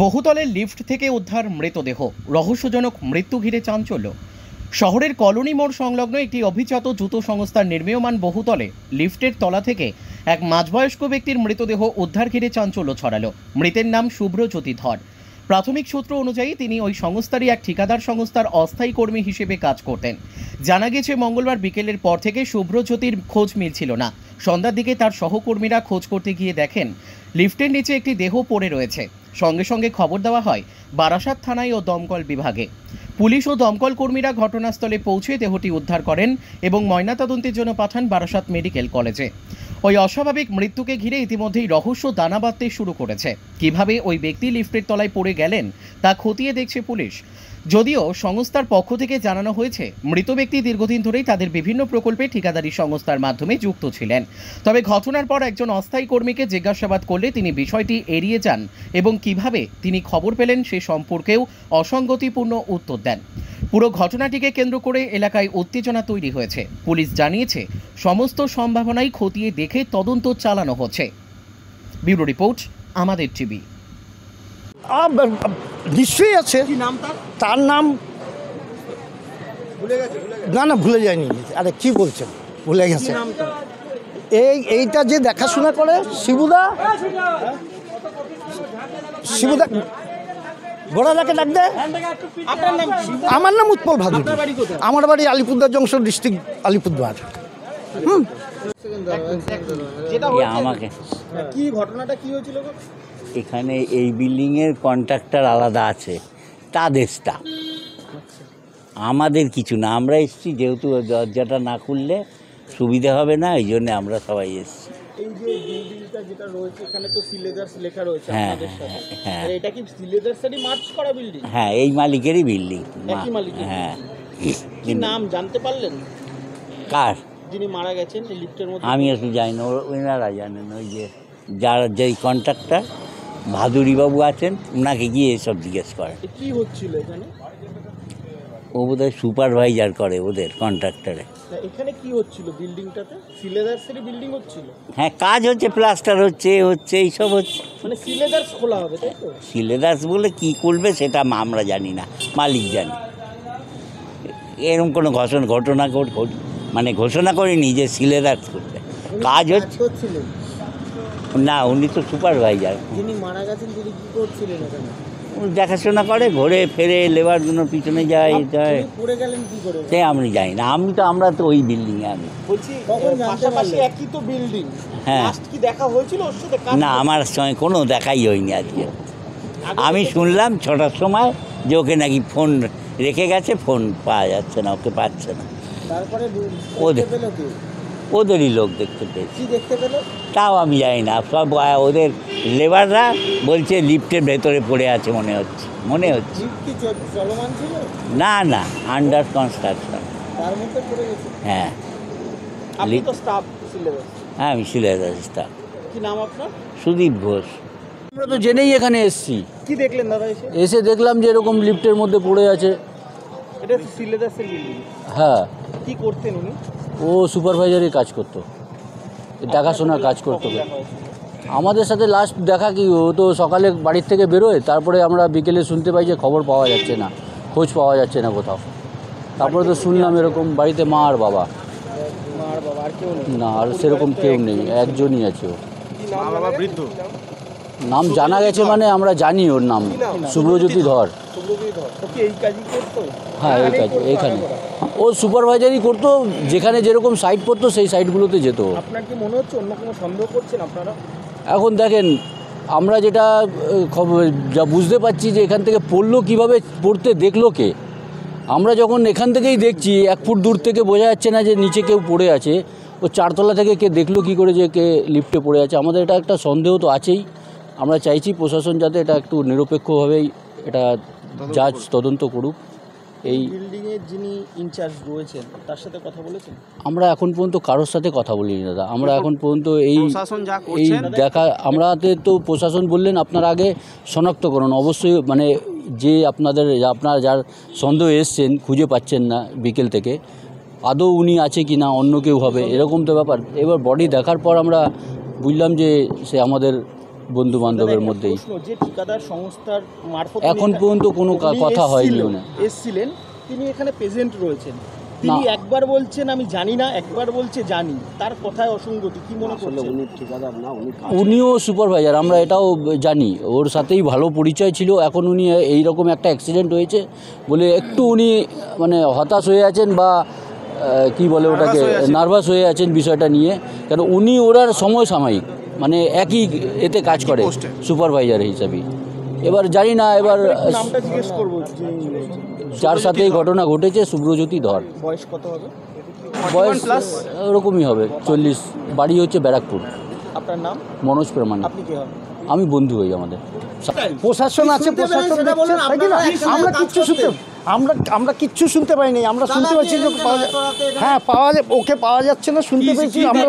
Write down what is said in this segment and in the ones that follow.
বহুতলের lift থেকে উদ্ধার মৃতদেহ, রহস্যজনক মৃত্যু ঘিরে চাঞ্চল্য। শহরের কলোনি মোড় সংলগ্ন একটি অভিজাত জুতো সংস্থার নির্মীয়মান বহুতলে লিফটের তলা থেকে এক মাঝবয়স্ক ব্যক্তির মৃতদেহ উদ্ধার ঘিরে চাঞ্চল্য ছড়ালো। মৃতের নাম শুভ্রজ্যোতি ধর। প্রাথমিক সূত্র অনুযায়ী তিনি ওই সংস্থারই এক ঠিকাদার সংস্থার অস্থায়ী কর্মী হিসেবে কাজ করতেন। জানা গেছে মঙ্গলবার বিকেলের পর থেকে শুভ্রজ্যোতির খোঁজ মিলছিল না। সন্ধ্যার দিকে তার সহকর্মীরা খোঁজ করতে গিয়ে দেখেন লিফটের নিচে একটি দেহ পড়ে রয়েছে। সঙ্গে সঙ্গে খবর দেওয়া হয় বারাসাত থানায় ও দমকল বিভাগে। পুলিশ ও দমকল কর্মীরা ঘটনাস্থলে পৌঁছে দেহটি উদ্ধার করেন এবং ময়নাতদন্তের জন্য পাঠান বারাসাত মেডিকেল কলেজে। ওই অস্বাভাবিক মৃত্যুকে ঘিরে ইতিমধ্যেই রহস্য দানা বাঁধতে শুরু করেছে। কিভাবে ওই ব্যক্তি লিফটের তলায় পড়ে গেলেন তা খতিয়ে দেখছে পুলিশ। যদিও সংস্থার পক্ষ থেকে জানানো হয়েছে মৃত ব্যক্তি দীর্ঘদিন ধরেই তাদের বিভিন্ন প্রকল্পে ঠিকাদারি সংস্থার মাধ্যমে যুক্ত ছিলেন। তবে ঘটনার পর একজন অস্থায়ী কর্মীকে জিজ্ঞাসাবাদ করলে তিনি বিষয়টি এড়িয়ে যান এবং কিভাবে তিনি খবর পেলেন সে সম্পর্কেও অসঙ্গতিপূর্ণ উত্তর দেন। পুরো ঘটনাটিকে কেন্দ্র করে এলাকায় উত্তেজনা তৈরি হয়েছে। পুলিশ জানিয়েছে সমস্ত সম্ভাবনাই খতিয়ে দেখে তদন্ত চালানো হচ্ছে। ব্যুরো রিপোর্ট, আমাদের টিভি। নিশ্চয়ই আছে। তার নাম না ভুলে যায়নি। আরে কি বলছেন, ভুলে গেছে? এইটা যে দেখাশোনা করে শিবুদা গোড়াদাকে ডাক দেয়। আমার নাম উৎপল ভাদুরী। আমার বাড়ি আলিপুরদুয়ার জংশন, ডিস্ট্রিক্ট আলিপুরদুয়ার। আমাকে কি ঘটনাটা কি হয়েছিল? এখানে এই বিল্ডিংয়ের কন্ট্রাক্টর আলাদা আছে, তাদের স্টাফ, আমাদের কিছু না। আমরা এসেছি যেহেতু দরজাটা না খুললে সুবিধা হবে না, এই জন্য আমরা সবাই এসেছি। এই যে বিল্ডিংটা যেটা রয়েছে এখানে তো সিলেদার্স লেখা রয়েছে হ্যাঁ, আপনাদের সাথে। হ্যাঁ। আর এটা কি সিলেদার্সেরই মার্চ করা বিল্ডিং? হ্যাঁ, এই মালিকেরই বিল্ডিং। একই মালিকের? হ্যাঁ। কি নাম জানতে পারলেন কার? যিনি মারা গেছেন এই লিফটের মধ্যে? আমি একটু জানি না, ওনারা জানেন। ওই যে যার যেই কন্ট্রাক্টর ভাদুরীবাবু আছেন, ওনাকে গিয়ে এসব জিজ্ঞেস করেন। কি হচ্ছিল এখানে? ও বোধহয় সুপারভাইজার করে ওদের কন্ট্রাক্টরে। এখানে কি হচ্ছিল বিল্ডিংটাতে? সিলেদার্সেরই বিল্ডিং হচ্ছিল? হ্যাঁ, কাজ হচ্ছে, প্লাস্টার হচ্ছে এইসব হচ্ছে। মানে সিলেদার্স খোলা হবে তাই তো? সিলেদার্স বলে কি করবে সেটা আমরা জানি না, মালিক জানি। এরকম কোনো ঘটনা মানে ঘোষণা করিনি যে সিলেদার্স করবে। কাজ হচ্ছিলেন না, উনি তো সুপারভাইজার। যিনি মারা গেছেন তিনি কি করছিলেন এখানে? দেখাশোনা করে, ঘুরে ফেরে লেবারগুলো পিছনে যায়। পড়ে গেলেন কি করে সে আমি জানি না। আমরা তো ওই বিল্ডিংয়ে। আমি বলছি পাশাপাশি একই তো বিল্ডিং। হ্যাঁ। লাস্ট কি দেখা হয়েছিল ওর সাথে? না, আমার সঙ্গে কোনো দেখাই হয়নি আজকে। আমি শুনলাম 6টার সময় যে ওকে নাকি ফোন রেখে গেছে, ফোন পাওয়া যাচ্ছে না, ওকে পাচ্ছে না। তারপরে ওদেরই লোক দেখতে পেয়েছে। কি দেখতে পেল তাও আমি জানি না। সব ওদের লেবাররা বলছে লিফটের ভেতরে পড়ে আছে মনে হচ্ছে। কি চলমান ছিল? না, আন্ডার কনস্ট্রাকশন। তার মধ্যে পড়ে গেছে? হ্যাঁ। আপনি তো স্টাফ সিলেবাস? হ্যাঁ, আমি সিলেদার স্টাফ। কি নাম আপনার? সুদীপ ঘোষ। আমরা তো জেনেই এখানে এসেছি। কি দেখলেন দাদা এসে দেখলাম যে এরকম লিফটের মধ্যে পড়ে আছে। এটা সিলেবাসের বিল্ডিং? হ্যাঁ। কি করতেন উনি? ও সুপারভাইজারের কাজ করতো, দেখাশোনার কাজ করতো। আমাদের সাথে লাস্ট দেখা কি, ও তো সকালে বাড়ির থেকে বেরোয়, তারপরে আমরা বিকেলে শুনতে পাই যে খবর পাওয়া যাচ্ছে না, খোঁজ পাওয়া যাচ্ছে না কোথাও। তারপরে তো শুনলাম এরকম বাড়িতে মা আর বাবা। আর কেউ নেই? না, আর সেরকম কেউ নেই, একজনই আছে। ও নাম জানা গেছে, মানে আমরা জানি ওর নাম শুভ্রজ্যোতি ধর। হ্যাঁ, এই কাজ এইখানে ও সুপারভাইজারই করতো। যেখানে যেরকম সাইট পড়তো সেই সাইটগুলোতে যেত। আপনার কি মনে হচ্ছে অন্য কোনো সন্দেহ করছেন আপনারা? এখন দেখেন, আমরা যেটা যা বুঝতে পারছি যে এখান থেকে পড়লো, কীভাবে পড়তে দেখলো কে। আমরা যখন এখান থেকেই দেখছি 1 ফুট দূর থেকে বোঝা যাচ্ছে না যে নিচে কেউ পড়ে আছে। ও 4তলা থেকে কে দেখলো কী করে যে কে লিফটে পড়ে আছে? আমাদের এটা একটা সন্দেহ তো আছেই। আমরা চাইছি প্রশাসন যাতে এটা একটু নিরপেক্ষভাবেই এটা জাজ তদন্ত করুক। এই বিল্ডিংয়ের যিনি ইনচার্জ রয়েছেন তার সাথে কথা বলেছেন? আমরা এখন পর্যন্ত কারোর সাথে কথা বলিনি দাদা। আমরা এখন পর্যন্ত এই দেখা, আমাদের তো প্রশাসন বললেন আপনার আগে শনাক্ত করুন। অবশ্যই মানে যে আপনার যার সন্দেহ এসছেন, খুঁজে পাচ্ছেন না বিকেল থেকে, আদৌ উনি আছে কি না, অন্য কেউ হবে, এরকম তো ব্যাপার। এবার বডি দেখার পর আমরা বুঝলাম যে সে আমাদের বন্ধু বান্ধবের মধ্যেই। প্রশ্ন, যে ঠিকাদার সংস্থার মারফত এখন পর্যন্ত কোনো কথা হয়নি এসছিলেন, তিনি এখানে প্রেজেন্ট রয়েছেন, তিনি একবার বলছেন আমি জানি না, একবার বলছে জানি, তার কথায় অসঙ্গতি, কি মনে করছেন? উনি ঠিকাদার না, উনিও সুপারভাইজার, আমরা এটাও জানি, ওর সাথেই ভালো পরিচয় ছিল। এখন উনি এইরকম একটা অ্যাক্সিডেন্ট হয়েছে বলে একটু উনি মানে হতাশ হয়ে আছেন বা কি বলে ওটাকে, নার্ভাস হয়ে আছেন বিষয়টা নিয়ে। কেন উনি ওরার সমসাময়িক মানে একই এতে কাজ করে সুপারভাইজার হিসাবে। এবার জানি না, এবার নামটা জিজ্ঞেস করবো, যার সাথে এই ঘটনা ঘটেছে শুভ্রজ্যোতি ধর। বয়স কত হবে? বয়স ওরকমই হবে, 40। বাড়ি হচ্ছে ব্যারাকপুর। আপনার নাম? মনোজ প্রামাণিক। আপনি কি হন? আমি বন্ধু হই আমাদের। প্রশাসন আছে, প্রশাসন দেখছে, তাই কি না? আমরা কিচ্ছু শুনতে আমরা কিচ্ছু শুনতে পাইনি। আমরা শুনতে পাচ্ছি যে হ্যাঁ ওকে পাওয়া যাচ্ছে না, শুনতে পেয়েছি আমরা।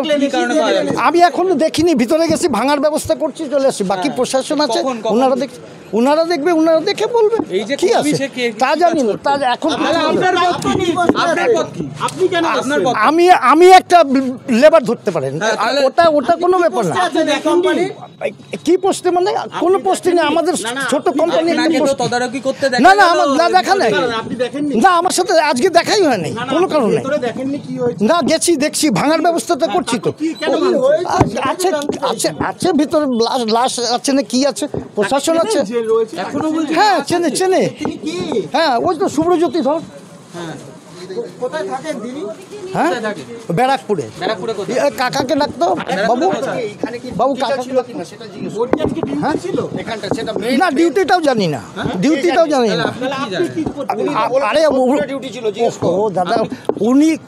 আমি এখনো দেখিনি, ভিতরে গেছি, ভাঙার ব্যবস্থা করছি, চলে আসছি। বাকি প্রশাসন আছে, ওনারা দেখবে, ওনারা দেখে বলবে কি আছে তা জানি না। তা এখন আমি একটা লেবার ধরতে পারেন, ওটা কোনো ব্যাপার না। কি পোস্টে মানে কোনো পোস্টে নেই আমাদের, ছোট কোম্পানি। না না আমার না দেখা নেই, না আমার সাথে আজকে দেখাই হয়নি কোনো কারণে। না গেছি, দেখছি, ভাঙার ব্যবস্থাটা করছি তো। আছে আছে আছে ভিতরে লাশ আছে না কি আছে, প্রশাসন আছে। হ্যাঁ চেনে। হ্যাঁ ওই তো শুভ্রজ্যোতি ধর। হ্যাঁ ব্যারাকপুরে। কাকাকে ডাকতো বাবু কাকাকে না, ডিউটিটাও জানি না, আরে ও দাদা,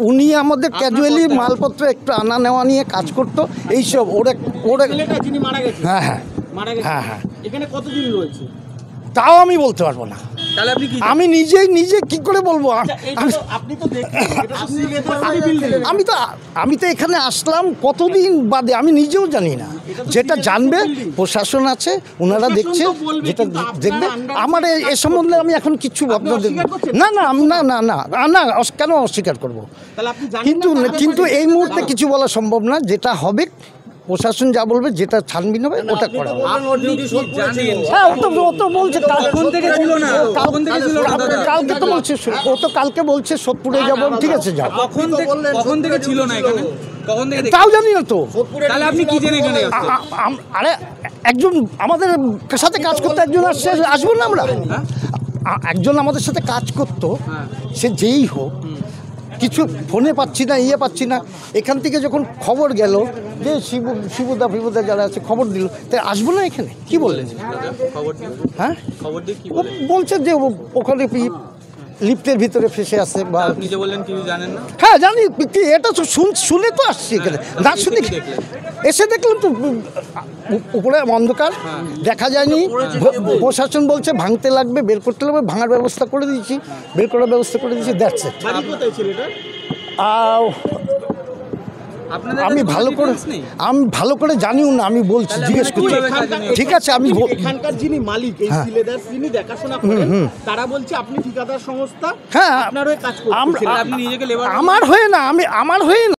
উনি আমাদের ক্যাজুয়ালি মালপত্র একটু আনা নেওয়া নিয়ে কাজ করতো এইসব। ওরা হ্যাঁ হ্যাঁ হ্যাঁ হ্যাঁ। এখানে কতদিন রয়েছে তাও আমি বলতে পারবো না। আমি নিজে কি করে বলবো? আমি তো এখানে আসলাম কতদিন বাদে, আমি নিজেও জানি না। যেটা জানবে প্রশাসন আছে, ওনারা দেখছে, যেটা দেখবে। আমার এ সম্বন্ধে আমি এখন কিচ্ছু ভাবনা দেব না। না না না না না, কেন অস্বীকার করবো? কিন্তু এই মুহূর্তে কিছু বলা সম্ভব না। যেটা হবে প্রশাসন যা বলবে, যেটা ছানবিন হবে ওটা করা হবে। হ্যাঁ ও তো বলছে কালকে তো বলছে, ও তো কালকে বলছে সোদপুরে যাবো। ঠিক আছে যাও। তাও জানি না তো। আরে একজন আমাদের সাথে কাজ করতে একজন আসছে, আসবো না আমরা? একজন আমাদের সাথে কাজ করতো, সে যেই হোক, কিছু ফোনে পাচ্ছি না, পাচ্ছি না। এখান থেকে যখন খবর গেল যে শিবুদা যারা আছে খবর দিল, তাই আসবো না এখানে? কি বললেন? হ্যাঁ বলছে যে ওখানে লিফটের ভিতরে ফেসে আছে বা নিজে বললেন কি জানেন না? হ্যাঁ জানি, এটা তো শুনে তো আসছি এখানে, না শুনে এসে দেখলাম তো উপরে অন্ধকার, দেখা যায়নি। প্রশাসন বলছে ভাঙতে লাগবে, বের করতে লাগবে, ভাঙার ব্যবস্থা করে দিয়েছি, বের করার ব্যবস্থা করে দিয়েছি। That's it. আমি ভালো করে জানিও না, আমি বলছি, জিজ্ঞেস করছি। ঠিক আছে, আমি এখানকার যিনি মালিক, এই সিলেদার, যিনি দেখাশোনা করেন, তারা বলছে আপনি ঠিকাদার সংস্থা, হ্যাঁ আপনার হয়ে কাজ করছেন। আমার হয়ে না, আমার হয়ে না।